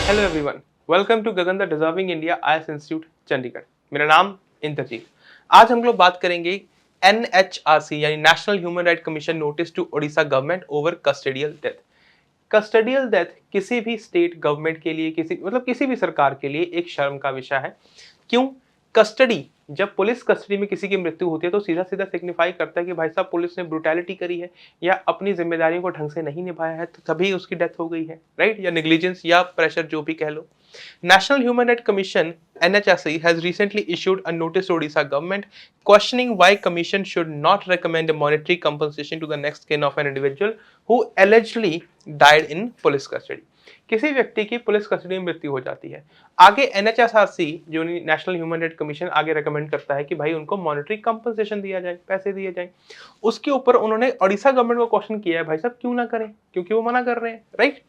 Hello everyone, welcome to Gagan the deserving India IAS institute Chandigarh. मेरा नाम इंद्रजीत। आज हम लोग बात करेंगे एनएचआरसी यानी national human right commission notice to Odisha government over custodial death. Custodial death किसी भी स्टेट गवर्नमेंट के लिए किसी भी सरकार के लिए एक शर्म का विषय है। क्यों? कस्टडी, जब पुलिस कस्टडी में किसी की मृत्यु होती है तो सीधा सीधा सिग्निफाई करता है कि भाई साहब पुलिस ने ब्रुटैलिटी करी है या अपनी जिम्मेदारियों को ढंग से नहीं निभाया है, तो तभी उसकी डेथ हो गई है, राइट? या नेग्लिजेंस या प्रेशर, जो भी कह लो। National Human Rights Commission (NHRC) has recently issued a notice to Odisha government questioning why Commission should not recommend a monetary compensation to the next kin of an individual who allegedly died in police custody. किसी व्यक्ति की police custody में मृत्यु हो जाती है, आगे NHRC जो नेशनल ह्यूमन राइट कमीशन आगे रेकमेंड करता है कि भाई उनको मॉनेटरी कंपनसेशन दिया जाए, पैसे दिए जाए। उसके ऊपर उन्होंने ओडिशा गवर्नमेंट को क्वेश्चन किया है, भाई साहब क्यों ना करें, क्योंकि वो मना कर रहे हैं, राइट?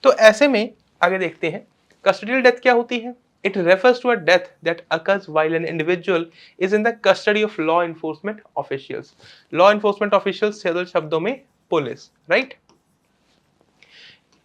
तो ऐसे में आगे देखते हैं कस्टोडियल डेथ क्या होती है। It refers to a death that occurs while an individual is in the custody of law enforcement officials. Law enforcement officials सरल शब्दों में पुलिस, राइट?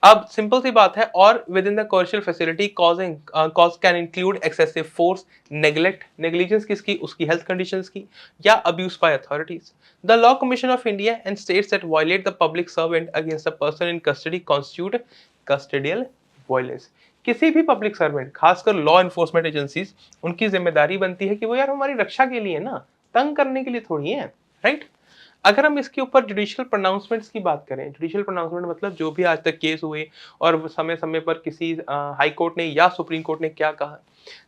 अब सिंपल सी बात है, और within the commercial facility cause can include excessive force, neglect, negligence किसकी, उसकी हेल्थ कंडीशंस की, या abuse by authorities. The law commission of India and states that violate the public servant against a person in custody constitute custodial violence. किसी भी public servant, खासकर law enforcement agencies, उनकी जिम्मेदारी बनती है कि वो यार हमारी रक्षा के लिए ना, तंग करने के लिए थोड़ी है, राइट? अगर हम इसके ऊपर जुडिशियल प्रोनाउंसमेंट्स की बात करें, जुडिशियल प्रोनाउंसमेंट मतलब जो भी आज तक केस हुए और समय समय पर किसी हाई कोर्ट ने या सुप्रीम कोर्ट ने क्या कहा।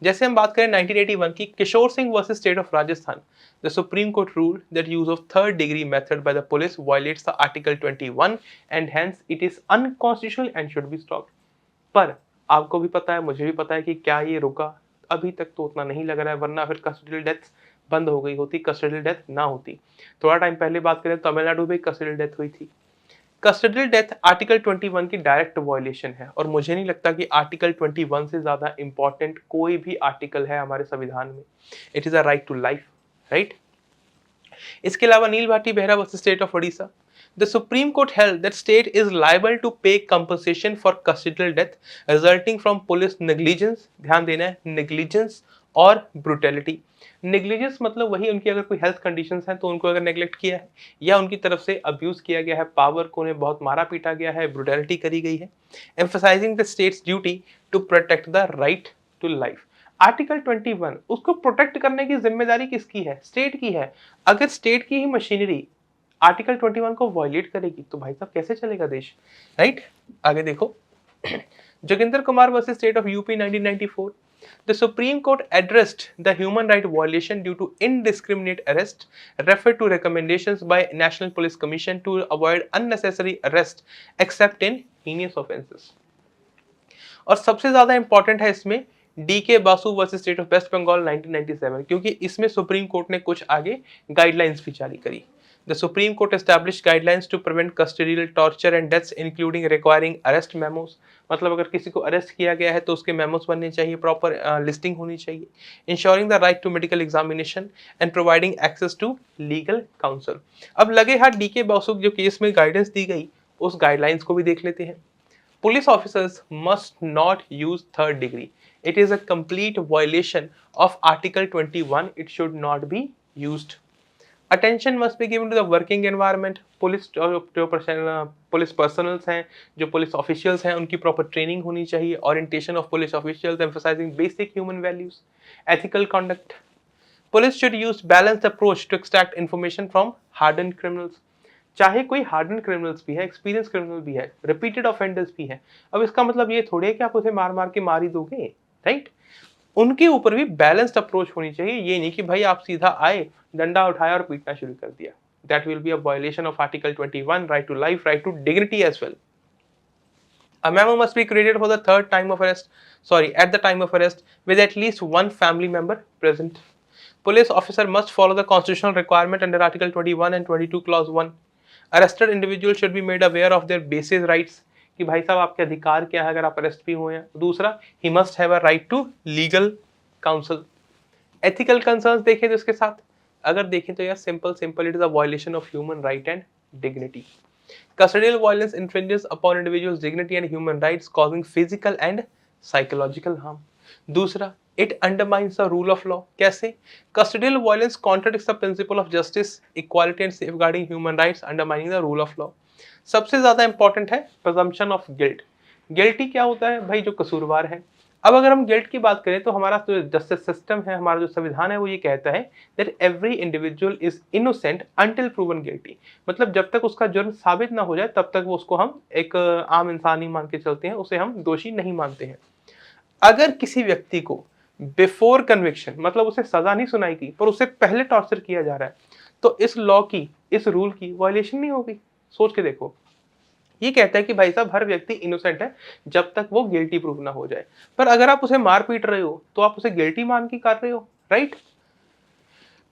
जैसे हम बात करें 1981 की Kishore Singh versus state of Rajasthan, the supreme court ruled that use of third degree method by the police violates the article 21 and hence it is unconstitutional and should be stopped. पर आपको भी पता है, मुझे भी पता है कि क्या ये रुका? अभी तक तो उतना नहीं लग रहा है, वरना फिर कस्टोडियल डेथ बंद हो गई होती, कस्टोडियल डेथ ना होती। थोड़ा टाइम पहले बात करें, तमिलनाडु में कस्टोडियल डेथ हुई थी। कस्टोडियल डेथ आर्टिकल 21 की डायरेक्ट वायलेशन है, और मुझे नहीं लगता कि आर्टिकल 21 से ज्यादा इंपॉर्टेंट कोई भी आर्टिकल है हमारे संविधान में। It is a right to life, right? इसके अलावा Nilabati Behera versus state of Odisha, the Supreme Court held that state is liable to pay compensation for custodial death resulting from police negligence। ध्यान देना है, negligence और brutality। negligence मतलब वही, उनकी अगर कोई हेल्थ कंडीशंस हैं तो उनको अगर नेग्लेक्ट किया है, या उनकी तरफ से अब्यूज किया गया है, पावर को उन्हें बहुत मारा पीटा गया है, ब्रुटैलिटी करी गई है। emphasizing the state's duty to protect the right to life। Article 21, उसको प्रोटेक्ट करने की जिम्मेदारी किसकी है? स्टेट की है। अगर स्टेट की ही मशीनरी आर्टिकल 21 को वायलेट करेगी तो भाई साहब कैसे चलेगा देश, राइट? आगे देखो, Joginder Kumar versus state of UP 1994, the Supreme Court addressed the human right violation due to indiscriminate arrest, referred to recommendations by National Police Commission to avoid unnecessary arrest except in heinous offenses। और सबसे ज्यादा important है इसमें D K Basu versus state of West Bengal 1997, क्योंकि इसमें supreme court ने कुछ आगे गाइडलाइंस भी जारी करी। The Supreme Court established guidelines to prevent custodial torture and deaths, including requiring arrest memos। मतलब अगर किसी को अरेस्ट किया गया है तो उसके मेमोस बनने चाहिए, प्रॉपर लिस्टिंग होनी चाहिए। Ensuring the right to medical examination and providing access to legal counsel। अब लगे हाथ डी के बासु जो केस में गाइडेंस दी गई, उस गाइडलाइंस को भी देख लेते हैं। Police officers must not use third degree। It is a complete violation of Article 21। It should not be used। Attention must be given to the working environment। Police police personnels हैं, जो police officials हैं, उनकी proper training होनी चाहिए। Orientation of police officials emphasizing basic human values, ethical conduct. Police should use balanced approach to extract information from harden criminals. चाहे कोई harden criminals भी है, एक्सपीरियंस क्रिमिनल भी है, रिपीटेड ऑफेंडर्स भी है, अब इसका मतलब ये थोड़ी है कि आप उसे मार मार के मार ही दोगे, राइट? उनके ऊपर भी बैलेंस्ड अप्रोच होनी चाहिए। ये नहीं कि भाई आप सीधा आए, डंडा उठाया और पीटना शुरू कर दिया। That will be a violation of article 21, right to life, right to dignity as well. A memo must be created for the third time of arrest, at the time of arrest, with at least one family member present। Police officer must follow the constitutional requirement under Article 21 and 22 Clause 1। Arrested individual should be made aware of their basic rights, कि भाई साहब आपके अधिकार क्या है अगर आप arrest भी हुए हैं। दूसरा, he must have a right to legal counsel। Ethical concerns देखें तो इसके साथ, अगर देखें तो यार simple it is a violation of human right and dignity. Custodial violence infringes upon individuals' dignity and human rights, causing physical and psychological harm. दूसरा, it undermines the rule of law. कैसे? Custodial violence contradicts the principle of justice, equality and safeguarding human rights, undermining the rule of law. सबसे ज्यादा important है प्रेजम्पशन of guilt. Guilty क्या होता है भाई? जो कसूरवार है। अब अगर हम गिल्ट की बात करें तो हमारा जो जस्टिस सिस्टम है, हमारा जो संविधान है, वो ये कहता है that every individual is innocent until proven guilty. मतलब जब तक उसका जुर्म साबित ना हो जाए तब तक वो उसको हम एक आम इंसान ही मान के चलते हैं, उसे हम दोषी नहीं मानते हैं। अगर किसी व्यक्ति को बिफोर कन्विक्शन, मतलब उसे सजा नहीं सुनाई गई पर उसे पहले टॉर्चर किया जा रहा है, तो इस लॉ की, इस रूल की वायलेशन नहीं होगी। सोच के देखो। ये कहता है कि भाई साहब हर व्यक्ति इनोसेंट है जब तक वो गिल्टी प्रूव ना हो जाए। पर अगर आप उसे मार पीट रहे हो तो आप उसे गिल्टी मान के कर रहे हो, right?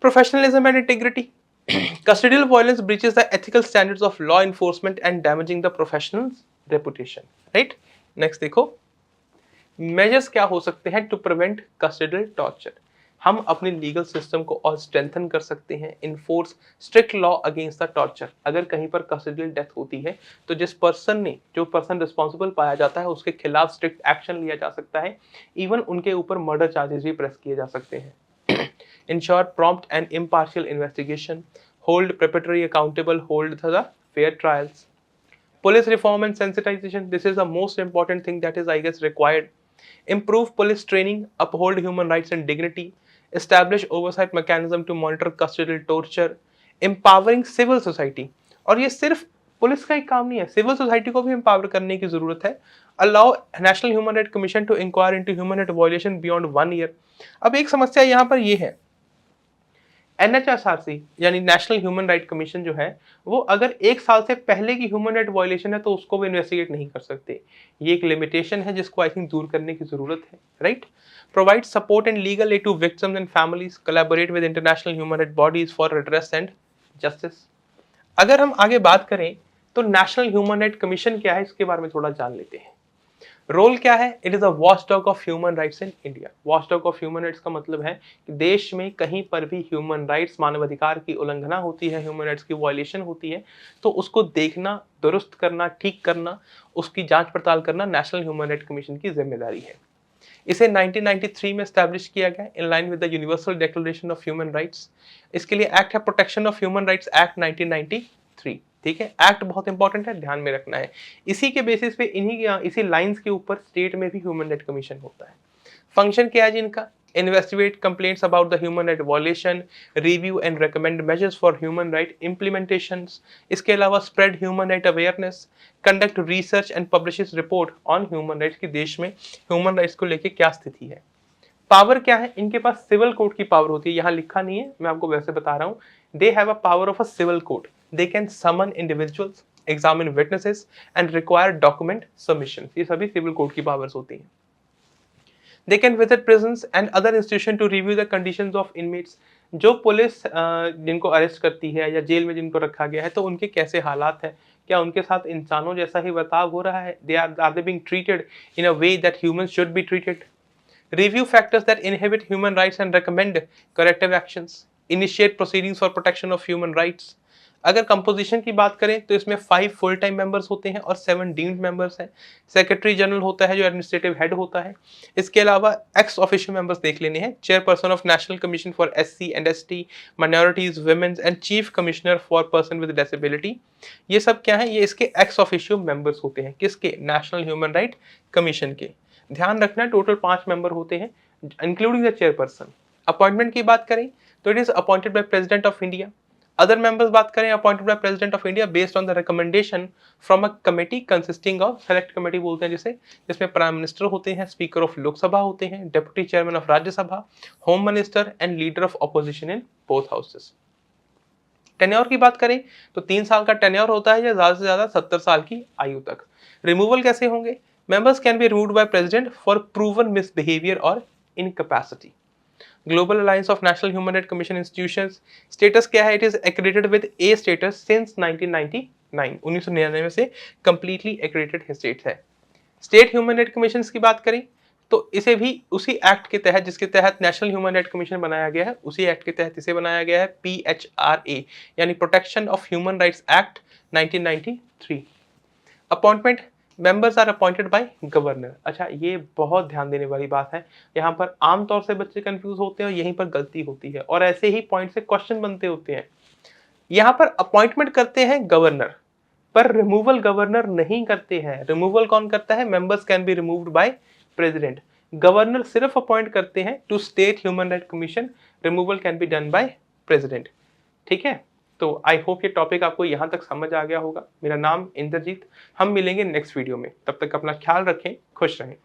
Professionalism and integrity. Custodial violence breaches the ethical standards of law enforcement and damaging the professional's reputation, right? Next देखो, मेजर्स क्या हो सकते हैं टू प्रिवेंट कस्टोडियल टॉर्चर। हम अपने लीगल सिस्टम को और स्ट्रेंथन कर सकते हैं, enforce strict law against the torture. अगर कहीं पर कस्टोडियल डेथ होती है तो जो पर्सन रिस्पॉन्सिबल पाया जाता है उसके खिलाफ स्ट्रिक्ट एक्शन लिया जा सकता है। इवन उनके ऊपर मर्डर चार्जेस भी प्रेस किए जा सकते हैं। Ensure prompt and impartial investigation, hold perpetrator accountable, hold the fair trials. Police reform and sensitization, this is the most important thing that is, I guess, required. Improve police training, uphold human rights and dignity, establish oversight mechanism to monitor custodial torture, empowering civil society। और ये सिर्फ police का ही काम नहीं है, civil society को भी empower करने की जरूरत है। Allow national human right commission to inquire into human right violation beyond 1 year. अब एक समस्या यहाँ पर ये है, NHRC यानी नेशनल ह्यूमन राइट कमीशन जो है, वो अगर 1 साल से पहले की ह्यूमन राइट वायलेशन है तो उसको भी इन्वेस्टिगेट नहीं कर सकते। ये एक लिमिटेशन है जिसको आई थिंक दूर करने की जरूरत है, right? Provide support and legal aid to victims and families, collaborate with international human right bodies for redress and justice. अगर हम आगे बात करें तो नेशनल ह्यूमन राइट कमीशन क्या है, इसके बारे में थोड़ा जान लेते हैं। रोल क्या है? It is a watchdog of human rights in India. Watchdog of human rights का मतलब है कि देश में कहीं पर भी ह्यूमन राइट्स, मानवाधिकार की उल्लंघना होती है, ह्यूमन राइट्स की वायलेशन होती है, तो उसको देखना, दुरुस्त करना, ठीक करना, उसकी जांच पड़ताल करना नेशनल ह्यूमन राइट कमीशन की जिम्मेदारी है। इसे 1993 में एस्टैब्लिश किया गया in line with the universal declaration of human rights. इसके लिए एक्ट है protection of human rights act 1993। ठीक है, एक्ट बहुत इंपॉर्टेंट है, ध्यान में रखना है। इसी के बेसिस पे इसी लाइंस के ऊपर स्टेट में भी ह्यूमन राइट कमीशन होता है। फंक्शन क्या है जी इनका? Investigate complaints about the human right violation, review and recommend measures for human right implementations. इसके अलावा spread human right awareness, conduct research and publishes report on human rights की देश में ह्यूमन राइट्स को लेकर क्या स्थिति है। पावर क्या है इनके पास? सिविल कोर्ट की पावर होती है, यहाँ लिखा नहीं है, मैं आपको वैसे बता रहा हूँ। They have a power of a civil court, they can summon individuals, examine witnesses and require document submission. ये सभी सिविल कोर्ट की पावर्स होती हैं। They can visit prisons and other institution to review the conditions of inmates. जो police जिनको arrest करती है या जेल में जिनको रखा गया है तो उनके कैसे हालात है, क्या उनके साथ इंसानों जैसा ही बर्ताव हो रहा है, are they being treated in a way that humans should be treated. Review factors that inhibit human rights and recommend corrective actions. Initiate proceedings for protection of human rights. अगर कंपोजिशन की बात करें तो इसमें 5 फुल टाइम मेंबर्स होते हैं और 7 deemed members हैं। सेक्रेटरी जनरल होता है जो एडमिनिस्ट्रेटिव हेड होता है। इसके अलावा एक्स ऑफिशियल मेंबर्स देख लेने हैं। Chairperson of national commission for SC and ST, minorities, womens and chief commissioner for person with disability. ये सब क्या है? ये इसके एक्स ऑफिशियल मेंबर्स होते हैं। किसके? नेशनल ह्यूमन राइट कमीशन के। ध्यान रखना टोटल 5 मेंबर होते हैं इंक्लूडिंग द चेयरपर्सन। अपॉइंटमेंट की बात करें तो it is appointed by president of India. Other members बात करें, appointed by president of India based on the recommendation from a committee consisting of, select committee बोलते हैं जिसे, जिसमें प्राइम मिनिस्टर होते हैं, स्पीकर ऑफ लोकसभा होते हैं, deputy chairman of Rajya Sabha, home minister and leader of opposition in both houses. Tenure की बात करें तो 3 साल का टेन्योर होता है या ज्यादा से ज्यादा 70 साल की आयु तक। रिमूवल कैसे होंगे? Members can be removed by president for proven misbehavior or incapacity. Global Alliance of National Human Rights Commission Institutions status क्या है? It is accredited with A status since 1999। 1999 से completely accredited state है। State Human Rights Commissions की बात करें तो इसे भी उसी एक्ट के तहत जिसके तहत नेशनल ह्यूमन राइट कमीशन बनाया गया है, उसी एक्ट के तहत इसे बनाया गया है, PHRA यानी protection of human rights act 1993। Appointment members are appointed by governor. अच्छा, ये बहुत ध्यान देने वाली बात है। यहाँ पर आमतौर से बच्चे कंफ्यूज होते हैं और यहीं पर गलती होती है, और ऐसे ही पॉइंट से क्वेश्चन बनते होते हैं। यहाँ पर अपॉइंटमेंट करते हैं गवर्नर, पर रिमूवल गवर्नर नहीं करते हैं। रिमूवल कौन करता है? Members can be removed by president. Governor सिर्फ अपॉइंट करते हैं to state human right commission. Removal can be done by president. ठीक है, तो आई होप ये टॉपिक आपको यहाँ तक समझ आ गया होगा। मेरा नाम इंद्रजीत। हम मिलेंगे नेक्स्ट वीडियो में, तब तक अपना ख्याल रखें, खुश रहें।